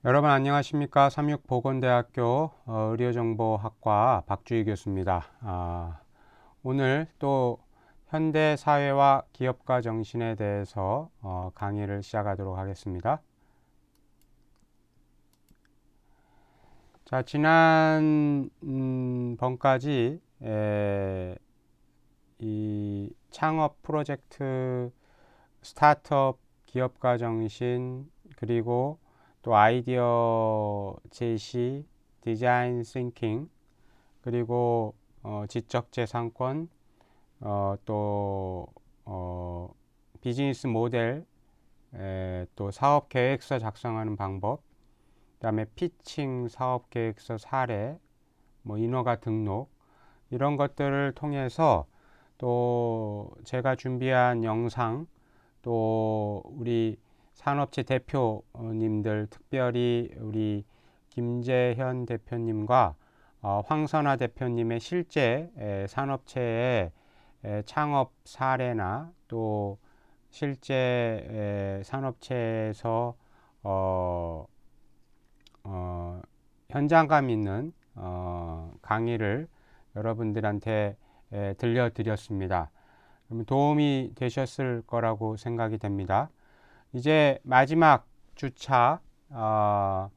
여러분 안녕하십니까? 삼육보건대학교 의료정보학과 박주희 교수입니다. 오늘 또 현대사회와 기업가 정신에 대해서 강의를 시작하도록 하겠습니다. 자, 지난 번까지 이 창업 프로젝트, 스타트업, 기업가 정신, 그리고 또 아이디어 제시, 디자인 싱킹, 그리고 지적재산권, 또 비즈니스 모델, 또 사업계획서 작성하는 방법, 그 다음에 피칭 사업계획서 사례, 인허가 등록, 이런 것들을 통해서 또 제가 준비한 영상, 또 우리 산업체 대표님들, 특별히 우리 김재현 대표님과 황선화 대표님의 실제 산업체의 창업 사례나 또 실제 산업체에서 현장감 있는 강의를 여러분들한테 들려드렸습니다. 도움이 되셨을 거라고 생각이 됩니다. 이제 마지막 주차 몇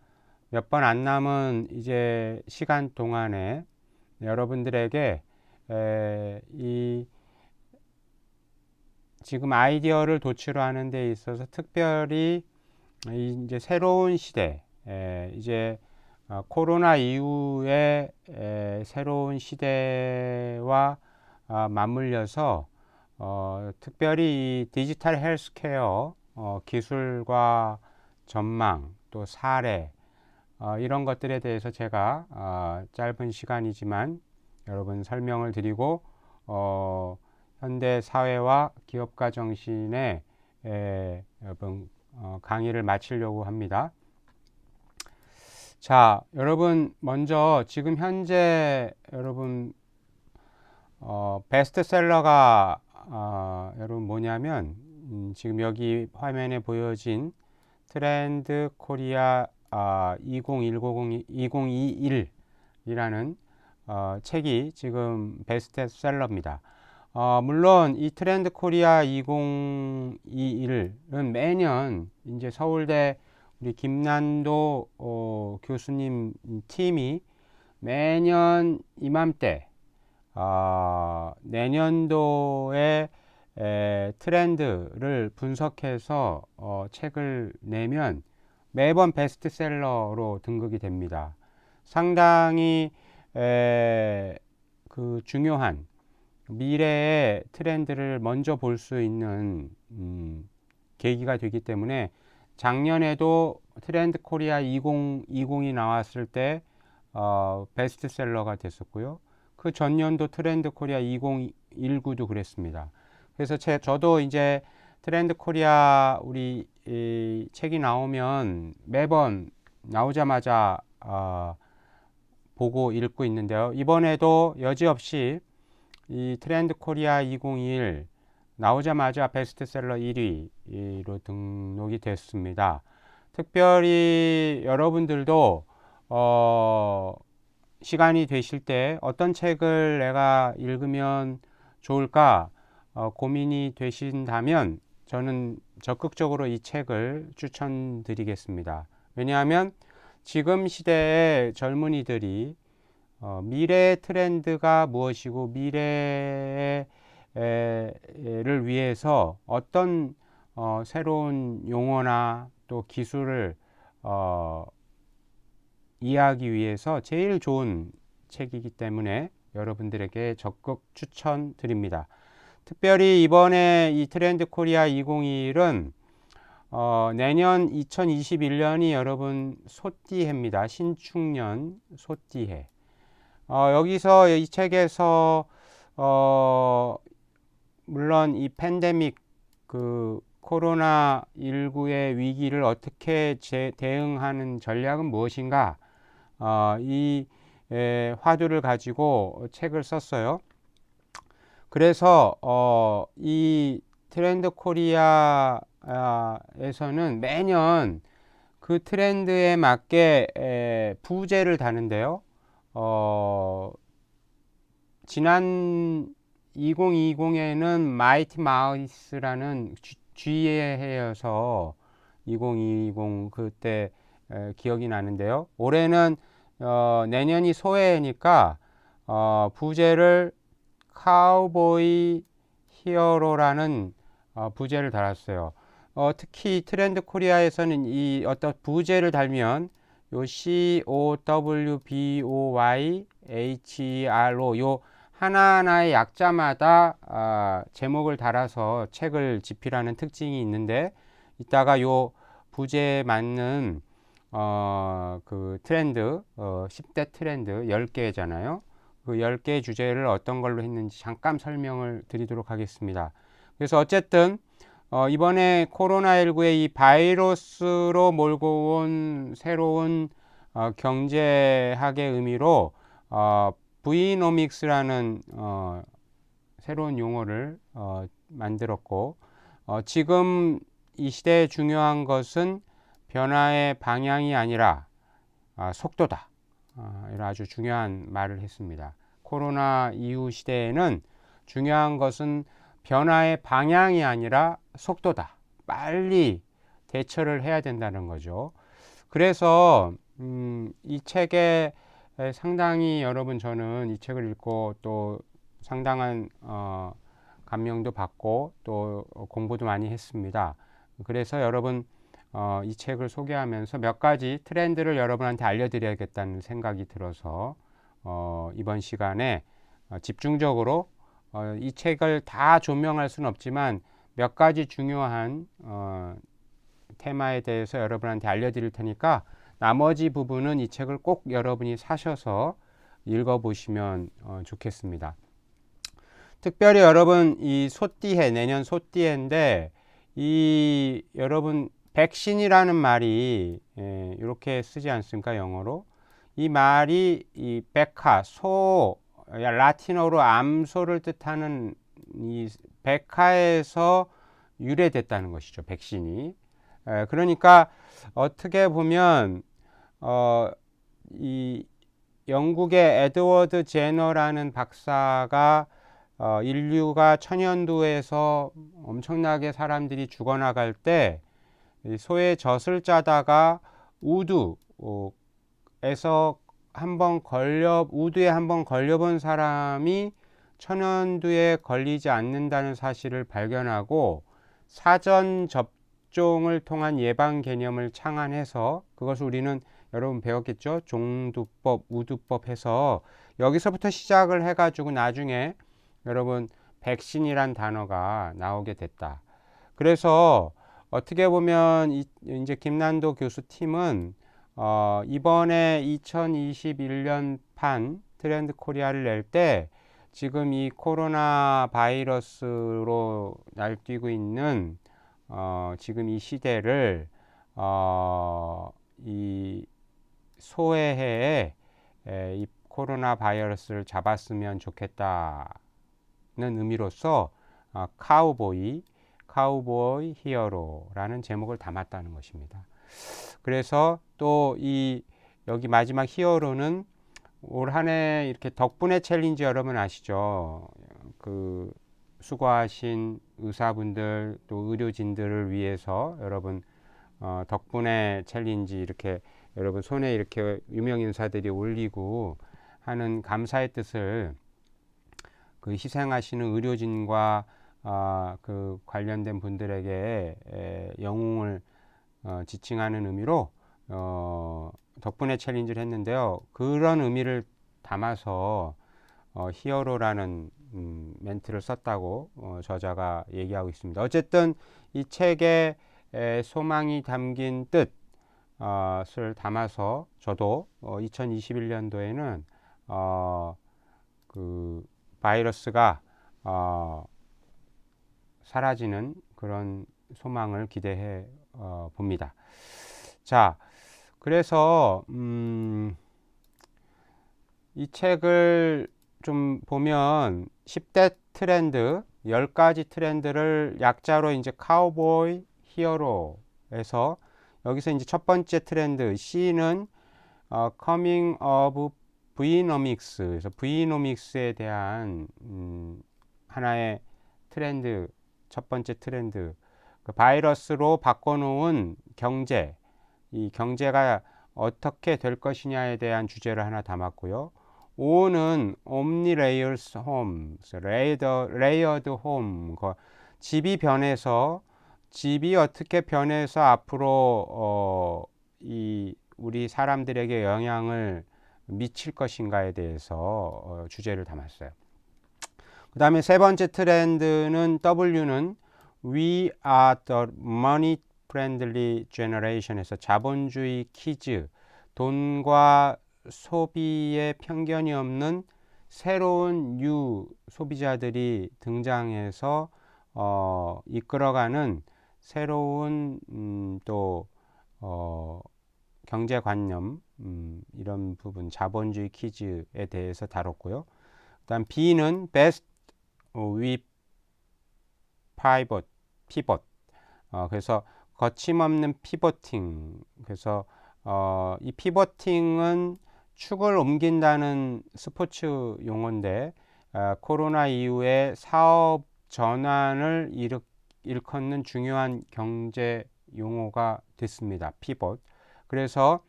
번 안 남은 이제 시간 동안에 여러분들에게 이 지금 아이디어를 도출하는 데 있어서 특별히 이제 새로운 시대, 이제 코로나 이후의 새로운 시대와 맞물려서 특별히 이 디지털 헬스케어 기술과 전망, 또 사례, 이런 것들에 대해서 제가 짧은 시간이지만 여러분 설명을 드리고 현대 사회와 기업가 정신의 여러분 강의를 마치려고 합니다. 자, 여러분 먼저 지금 현재 여러분 베스트셀러가 여러분 뭐냐면 지금 여기 화면에 보여진 트렌드 코리아 2021이라는 책이 지금 베스트셀러입니다. 물론 이 트렌드 코리아 2021은 매년 이제 서울대 우리 김난도 교수님 팀이 매년 이맘때 내년도의 트렌드를 분석해서 책을 내면 매번 베스트셀러로 등극이 됩니다. 상당히 그 중요한 미래의 트렌드를 먼저 볼 수 있는 계기가 되기 때문에 작년에도 트렌드 코리아 2020이 나왔을 때 베스트셀러가 됐었고요. 그 전년도 트렌드 코리아 2019도 그랬습니다. 그래서 저도 이제 트렌드 코리아 우리 이 책이 나오면 매번 나오자마자 보고 읽고 있는데요. 이번에도 여지없이 이 트렌드 코리아 2021 나오자마자 베스트셀러 1위로 등록이 됐습니다. 특별히 여러분들도 시간이 되실 때 어떤 책을 내가 읽으면 좋을까 고민이 되신다면 저는 적극적으로 이 책을 추천드리겠습니다. 왜냐하면 지금 시대의 젊은이들이 미래의 트렌드가 무엇이고 미래를 위해서 어떤 새로운 용어나 또 기술을 이해하기 위해서 제일 좋은 책이기 때문에 여러분들에게 적극 추천드립니다. 특별히 이번에 이 트렌드 코리아 2021은 내년 2021년이 여러분 소띠해입니다. 신축년 소띠해. 여기서 이 책에서 물론 이 팬데믹 그 코로나 19의 위기를 어떻게 대응하는 전략은 무엇인가 이 화두를 가지고 책을 썼어요. 그래서 이 트렌드 코리아에서는 매년 그 트렌드에 맞게 부제를 다는데요. 지난 2020에는 마이티 마우스라는 G에 해여서 2020 그때 기억이 나는데요. 올해는 내년이 소해니까 부제를 카우보이 히어로라는 부제를 달았어요. 특히 트렌드 코리아에서는 이 어떤 부제를 달면 요 COWBOYHERO 요 하나하나의 약자마다 제목을 달아서 책을 집필하는 특징이 있는데, 이따가 요 부제에 맞는 그 트렌드 10대 트렌드 10개잖아요. 그 10개 주제를 어떤 걸로 했는지 잠깐 설명을 드리도록 하겠습니다. 그래서 어쨌든 이번에 코로나19의 이 바이러스로 몰고 온 새로운 경제학의 의미로 브이노믹스라는 새로운 용어를 만들었고, 지금 이 시대에 중요한 것은 변화의 방향이 아니라 속도다. 이런 아주 중요한 말을 했습니다. 코로나 이후 시대에는 중요한 것은 변화의 방향이 아니라 속도다. 빨리 대처를 해야 된다는 거죠. 그래서 이 책에 상당히 여러분, 저는 이 책을 읽고 또 상당한 감명도 받고 또 공부도 많이 했습니다. 그래서 여러분, 이 책을 소개하면서 몇 가지 트렌드를 여러분한테 알려드려야겠다는 생각이 들어서 이번 시간에 집중적으로 이 책을 다 조명할 수는 없지만 몇 가지 중요한 테마에 대해서 여러분한테 알려드릴 테니까, 나머지 부분은 이 책을 꼭 여러분이 사셔서 읽어보시면 좋겠습니다. 특별히 여러분, 이 소띠해, 내년 소띠해인데, 이 여러분 백신이라는 말이 이렇게 쓰지 않습니까, 영어로? 이 말이 이 백화, 소, 라틴어로 암소를 뜻하는 이 백화에서 유래됐다는 것이죠, 백신이. 그러니까 어떻게 보면 이 영국의 에드워드 제너라는 박사가 인류가 천연두에서 엄청나게 사람들이 죽어나갈 때 소의 젖을 짜다가 우두에서 우두에 한번 걸려본 사람이 천연두에 걸리지 않는다는 사실을 발견하고 사전 접종을 통한 예방 개념을 창안해서, 그것을 우리는 여러분 배웠겠죠? 종두법, 우두법 해서 여기서부터 시작을 해가지고 나중에 여러분 백신이란 단어가 나오게 됐다. 그래서 어떻게 보면 이제 김난도 교수 팀은 이번에 2021년 판 트렌드 코리아를 낼 때 지금 이 코로나 바이러스로 날뛰고 있는 지금 이 시대를 이 소해에 이 코로나 바이러스를 잡았으면 좋겠다는 의미로서 카우보이 히어로라는 제목을 담았다는 것입니다. 그래서 또 여기 마지막 히어로는 올 한 해 이렇게 덕분에 챌린지 여러분 아시죠? 그 수고하신 의사분들 또 의료진들을 위해서 여러분 덕분에 챌린지 이렇게 여러분 손에 이렇게 유명 인사들이 올리고 하는 감사의 뜻을 그 희생하시는 의료진과 그 관련된 분들에게 영웅을 지칭하는 의미로 덕분에 챌린지를 했는데요. 그런 의미를 담아서 히어로라는 멘트를 썼다고 저자가 얘기하고 있습니다. 어쨌든 이 책에 소망이 담긴 뜻을 담아서 저도 2021년도에는 그 바이러스가 사라지는 그런 소망을 기대해 봅니다. 자, 그래서 이 책을 좀 보면 10대 트렌드 10가지 트렌드를 약자로 이제 카우보이 히어로에서 여기서 이제 첫 번째 트렌드 C는 Coming of Vnomics. 그래서 Vnomics에 대한 하나의 트렌드, 첫 번째 트렌드. 그 바이러스로 바꿔놓은 경제, 이 경제가 어떻게 될 것이냐에 대한 주제를 하나 담았고요. O는 Omni Layers Home, Layered Home. 집이 어떻게 변해서 앞으로 이 우리 사람들에게 영향을 미칠 것인가에 대해서 주제를 담았어요. 그 다음에 세 번째 트렌드는 W는 We are the money friendly generation에서 자본주의 키즈, 돈과 소비에 편견이 없는 새로운 뉴 소비자들이 등장해서 이끌어가는 새로운 또 경제관념, 이런 부분, 자본주의 키즈에 대해서 다뤘고요. 그 다음 B는 Best with Pivot. 그래서 거침없는 피보팅. 그래서 이 피보팅은 축을 옮긴다는 스포츠 용어인데 코로나 이후에 사업 전환을 일컫는 중요한 경제 용어가 됐습니다. 피봇. 그래서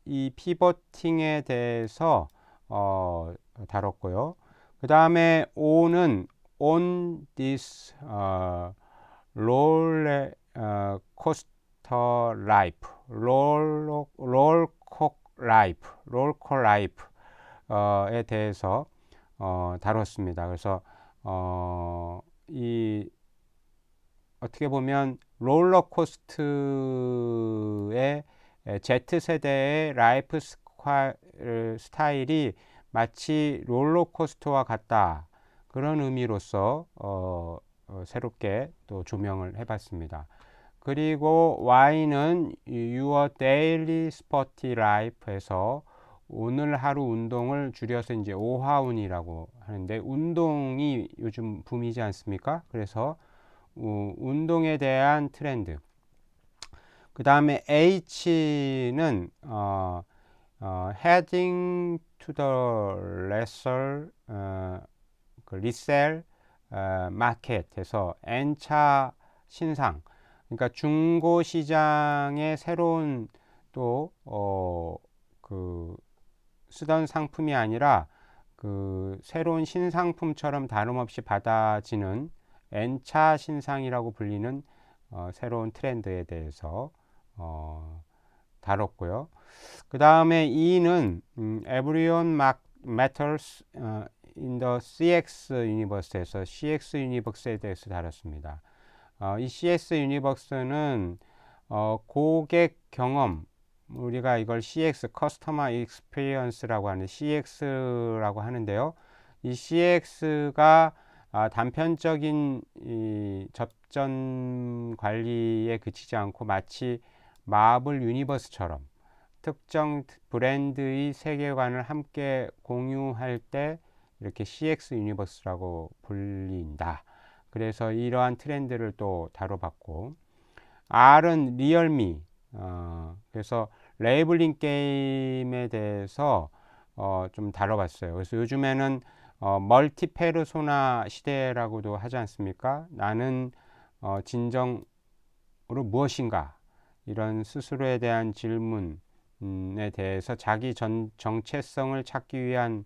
이 피보팅에 대해서 다뤘고요. 그 다음에 O는 On this roller coaster life, 롤코 라이프에 대해서 다뤘습니다. 그래서 이 어떻게 보면 롤러코스트의 Z세대의 라이프 스타일이 마치 롤러코스터와 같다. 그런 의미로서 새롭게 또 조명을 해봤습니다. 그리고 Y는 Your Daily Sporty Life에서 오늘 하루 운동을 줄여서 이제 오하운이라고 하는데, 운동이 요즘 붐이지 않습니까? 그래서 운동에 대한 트렌드. 그 다음에 H는 Heading to the lesser resale market에서 N차 신상, 그러니까 중고 시장의 새로운 또 쓰던 상품이 아니라 그 새로운 신상품처럼 다름없이 받아지는 N차 신상이라고 불리는 새로운 트렌드에 대해서 다뤘고요. 그 다음에 E는 Everyone Matters in the CX Universe에서 CX 유니버스에 대해서 다뤘습니다. 이 CX 유니버스는 고객 경험, 우리가 이걸 CX, Customer Experience라고 하는 CX라고 하는데요. 이 CX가 단편적인 이 접전 관리에 그치지 않고 마치 마블 유니버스처럼 특정 브랜드의 세계관을 함께 공유할 때 이렇게 CX 유니버스라고 불린다. 그래서 이러한 트렌드를 또 다뤄봤고, R은 리얼미, 그래서 레이블링 게임에 대해서 좀 다뤄봤어요. 그래서 요즘에는 멀티 페르소나 시대라고도 하지 않습니까? 나는 진정으로 무엇인가? 이런 스스로에 대한 질문에 대해서 자기 정체성을 찾기 위한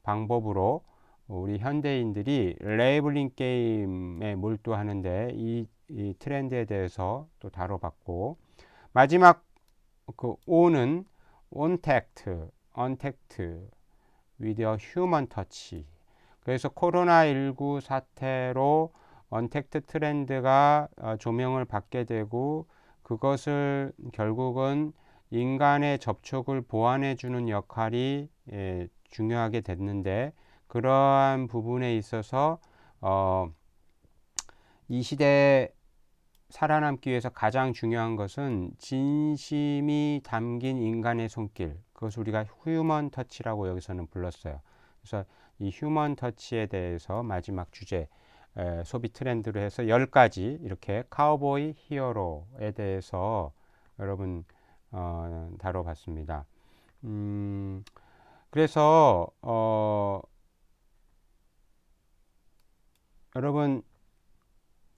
방법으로 우리 현대인들이 레이블링 게임에 몰두하는데 이 트렌드에 대해서 또 다뤄봤고, 마지막 그 O는 Untact with a human touch. 그래서 코로나19 사태로 언택트 트렌드가 조명을 받게 되고, 그것을 결국은 인간의 접촉을 보완해 주는 역할이 중요하게 됐는데, 그러한 부분에 있어서 이 시대에 살아남기 위해서 가장 중요한 것은 진심이 담긴 인간의 손길, 그것을 우리가 휴먼 터치라고 여기서는 불렀어요. 그래서 이 휴먼 터치에 대해서 마지막 주제 소비 트렌드로 해서 10가지 이렇게 카우보이 히어로에 대해서 여러분 다뤄봤습니다. 그래서 여러분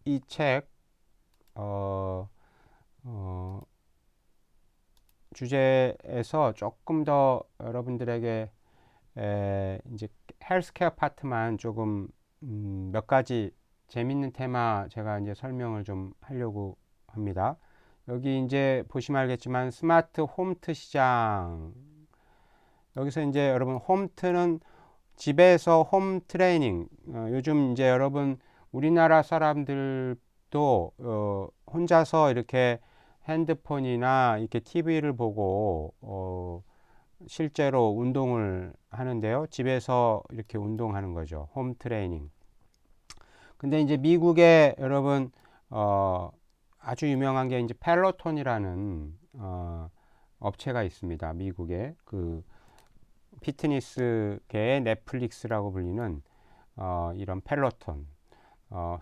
이 책 주제에서 조금 더 여러분들에게 이제 헬스케어 파트만 조금 몇 가지 재밌는 테마 제가 이제 설명을 좀 하려고 합니다. 여기 이제 보시면 알겠지만 스마트 홈트 시장, 여기서 이제 여러분 홈트는 집에서 홈 트레이닝, 요즘 이제 여러분 우리나라 사람들도 혼자서 이렇게 핸드폰이나 이렇게 TV를 보고 실제로 운동을 하는데요. 집에서 이렇게 운동하는 거죠. 홈 트레이닝. 근데 이제 미국에 여러분 아주 유명한 게 이제 펠로톤이라는 업체가 있습니다. 미국에 그 피트니스계의 넷플릭스라고 불리는 이런 펠로톤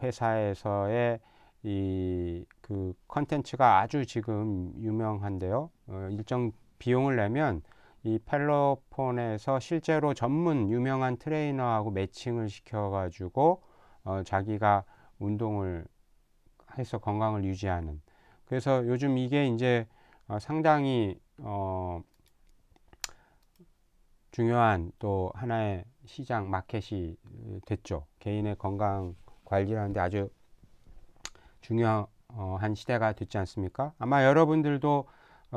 회사에서의 이 그 컨텐츠가 아주 지금 유명한데요. 일정 비용을 내면 이 펠로폰에서 실제로 전문 유명한 트레이너하고 매칭을 시켜가지고 자기가 운동을 해서 건강을 유지하는. 그래서 요즘 이게 이제 상당히 중요한 또 하나의 시장 마켓이 됐죠. 개인의 건강 관리하는데 아주 중요한 시대가 됐지 않습니까? 아마 여러분들도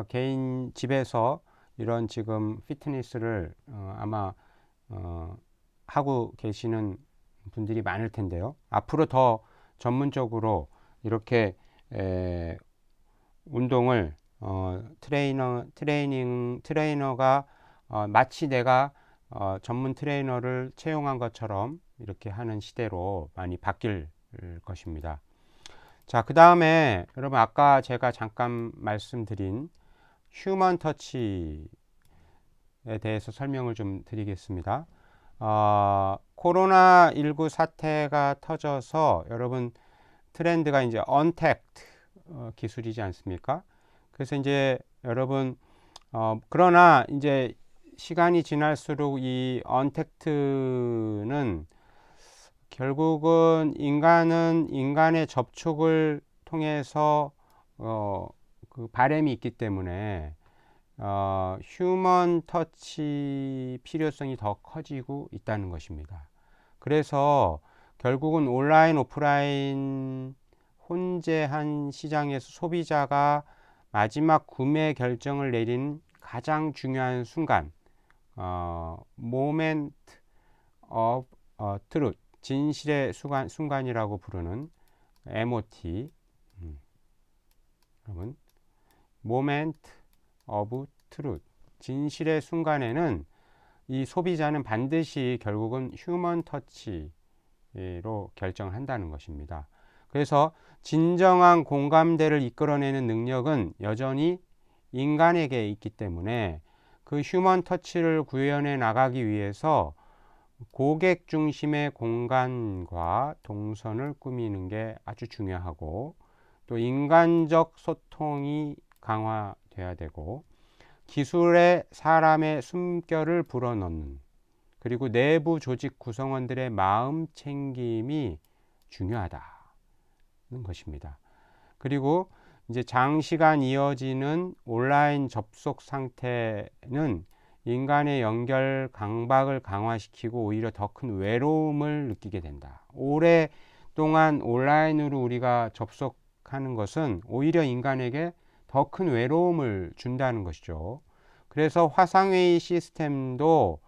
개인 집에서 이런 지금 피트니스를 아마 하고 계시는 분들이 많을 텐데요. 앞으로 더 전문적으로 이렇게 운동을 트레이너가 마치 내가 전문 트레이너를 채용한 것처럼 이렇게 하는 시대로 많이 바뀔 것입니다. 자, 그 다음에 여러분 아까 제가 잠깐 말씀드린 휴먼 터치에 대해서 설명을 좀 드리겠습니다. 코로나19 사태가 터져서 여러분 트렌드가 이제 언택트 기술이지 않습니까? 그래서 이제 여러분 그러나 이제 시간이 지날수록 이 언택트는 결국은 인간은 인간의 접촉을 통해서 그 바램이 있기 때문에 휴먼 터치 필요성이 더 커지고 있다는 것입니다. 그래서 결국은 온라인 오프라인 혼재한 시장에서 소비자가 마지막 구매 결정을 내린 가장 중요한 순간, moment of truth, 진실의 순간이라고 부르는 MOT, 여러분, moment of truth, 진실의 순간에는 이 소비자는 반드시 결국은 휴먼 터치로 결정한다는 것입니다. 그래서 진정한 공감대를 이끌어내는 능력은 여전히 인간에게 있기 때문에 그 휴먼 터치를 구현해 나가기 위해서 고객 중심의 공간과 동선을 꾸미는 게 아주 중요하고, 또 인간적 소통이 강화돼야 되고, 기술에 사람의 숨결을 불어넣는, 그리고 내부 조직 구성원들의 마음 챙김이 중요하다는 것입니다. 그리고 이제 장시간 이어지는 온라인 접속 상태는 인간의 연결 강박을 강화시키고 오히려 더 큰 외로움을 느끼게 된다. 오랫동안 온라인으로 우리가 접속하는 것은 오히려 인간에게 더 큰 외로움을 준다는 것이죠. 그래서 화상회의 시스템도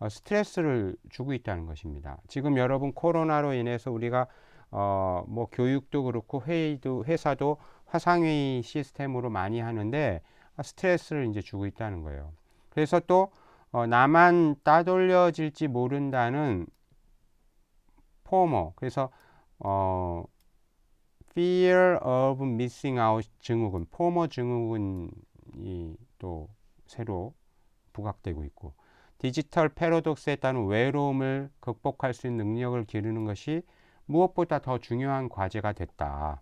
스트레스를 주고 있다는 것입니다. 지금 여러분 코로나로 인해서 우리가 뭐 교육도 그렇고 회사도 화상회의 시스템으로 많이 하는데 스트레스를 이제 주고 있다는 거예요. 그래서 또 나만 따돌려질지 모른다는 포모, 그래서 fear of missing out 증후군, 포모 증후군이 또 새로 부각되고 있고, 디지털 패러독스에 따른 외로움을 극복할 수 있는 능력을 기르는 것이 무엇보다 더 중요한 과제가 됐다.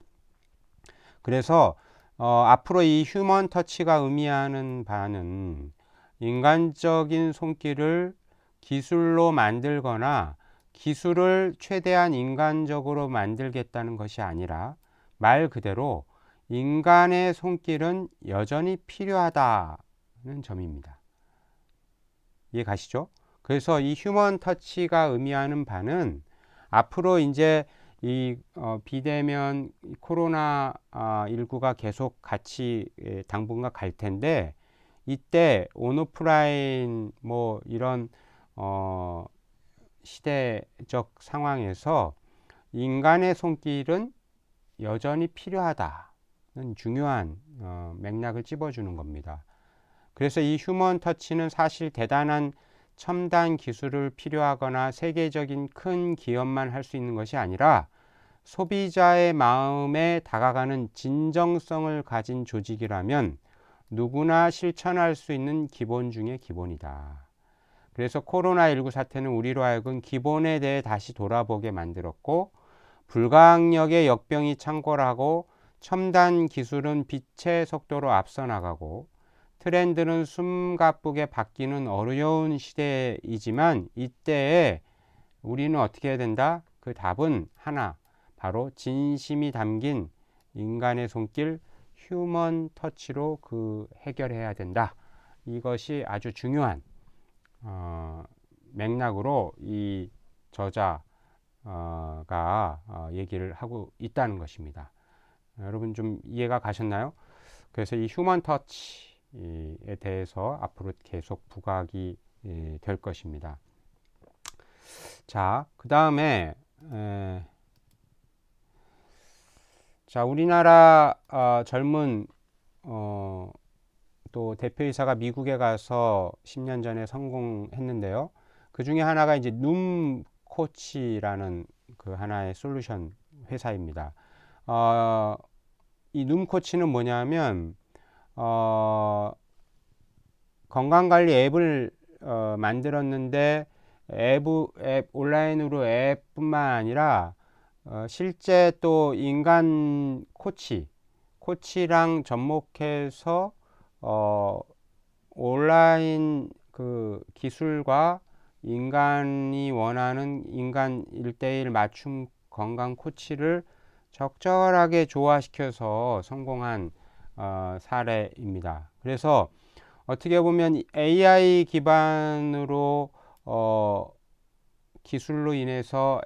그래서 앞으로 이 휴먼 터치가 의미하는 바는 인간적인 손길을 기술로 만들거나 기술을 최대한 인간적으로 만들겠다는 것이 아니라 말 그대로 인간의 손길은 여전히 필요하다는 점입니다. 이해 가시죠? 그래서 이 휴먼 터치가 의미하는 바는 앞으로 이제 이 비대면 코로나 19가 계속 같이 당분간 갈 텐데, 이때 온오프라인 뭐 이런 시대적 상황에서 인간의 손길은 여전히 필요하다는 중요한 맥락을 찝어주는 겁니다. 그래서 이 휴먼 터치는 사실 대단한 첨단 기술을 필요하거나 세계적인 큰 기업만 할 수 있는 것이 아니라 소비자의 마음에 다가가는 진정성을 가진 조직이라면 누구나 실천할 수 있는 기본 중의 기본이다. 그래서 코로나19 사태는 우리로 하여금 기본에 대해 다시 돌아보게 만들었고, 불가항력의 역병이 창궐하고 첨단 기술은 빛의 속도로 앞서 나가고 트렌드는 숨가쁘게 바뀌는 어려운 시대이지만, 이때에 우리는 어떻게 해야 된다? 그 답은 하나, 바로 진심이 담긴 인간의 손길, 휴먼 터치로 그 해결해야 된다. 이것이 아주 중요한 맥락으로 이 저자가 얘기를 하고 있다는 것입니다. 여러분 좀 이해가 가셨나요? 그래서 이 휴먼 터치에 대해서 앞으로 계속 부각이 될 것입니다. 자, 그 다음에 자, 우리나라 젊은 또 대표이사가 미국에 가서 10년 전에 성공했는데요. 그 중에 하나가 이제 눔코치라는 그 하나의 솔루션 회사입니다. 이 눔코치는 뭐냐면 건강관리 앱을 만들었는데 앱 온라인으로 앱뿐만 아니라 실제 또 인간 코치랑 접목해서 온라인 그 기술과 인간이 원하는 인간 1대1 맞춤 건강 코치를 적절하게 조화시켜서 성공한 사례입니다. 그래서 어떻게 보면 AI 기반으로 기술로 인해서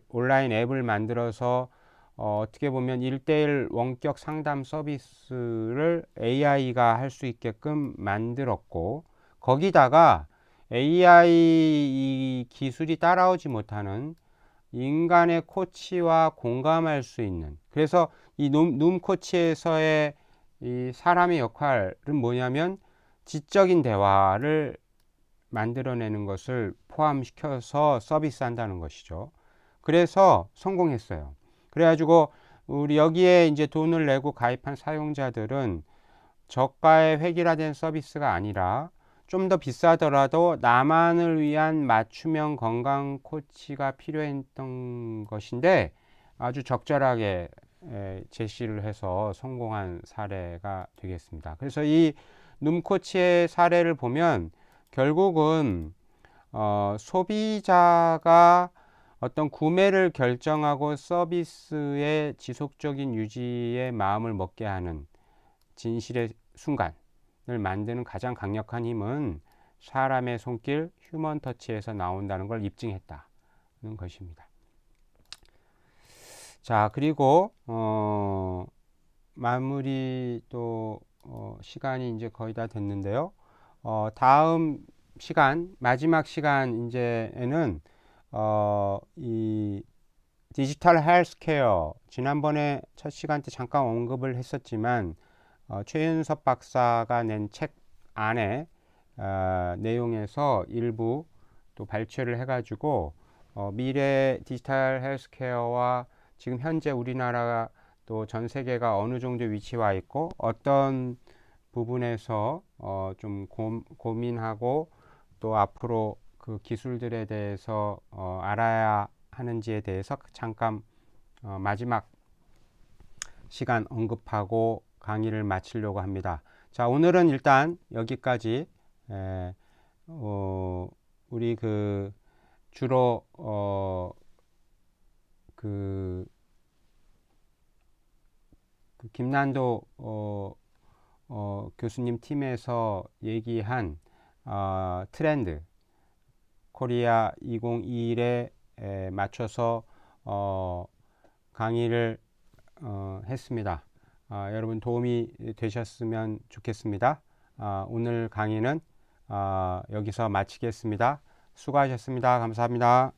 온라인 앱을 만들어서 어떻게 보면 1대1 원격 상담 서비스를 AI가 할 수 있게끔 만들었고, 거기다가 AI 기술이 따라오지 못하는 인간의 코치와 공감할 수 있는, 그래서 이 눔 코치에서의 이 사람의 역할은 뭐냐면 지적인 대화를 만들어내는 것을 포함시켜서 서비스한다는 것이죠. 그래서 성공했어요. 그래가지고 우리 여기에 이제 돈을 내고 가입한 사용자들은 저가의 획일화된 서비스가 아니라 좀 더 비싸더라도 나만을 위한 맞춤형 건강 코치가 필요했던 것인데 아주 적절하게 제시를 해서 성공한 사례가 되겠습니다. 그래서 이 눔코치의 사례를 보면 결국은 소비자가 어떤 구매를 결정하고 서비스의 지속적인 유지에 마음을 먹게 하는 진실의 순간을 만드는 가장 강력한 힘은 사람의 손길, 휴먼 터치에서 나온다는 걸 입증했다는 것입니다. 자, 그리고 마무리 또 시간이 이제 거의 다 됐는데요. 다음 시간, 마지막 시간 이제는 이 디지털 헬스케어, 지난번에 첫 시간 때 잠깐 언급을 했었지만 최윤섭 박사가 낸 책 안에 내용에서 일부 또 발췌를 해가지고 미래 디지털 헬스케어와 지금 현재 우리나라가 또 전 세계가 어느 정도 위치와 있고 어떤 부분에서 좀 고민하고 또 앞으로 그 기술들에 대해서 알아야 하는지에 대해서 잠깐 마지막 시간 언급하고 강의를 마치려고 합니다. 자, 오늘은 일단 여기까지. 우리 주로 김난도 교수님 팀에서 얘기한 트렌드 코리아 2021에 맞춰서 강의를 했습니다. 여러분 도움이 되셨으면 좋겠습니다. 오늘 강의는 여기서 마치겠습니다. 수고하셨습니다. 감사합니다.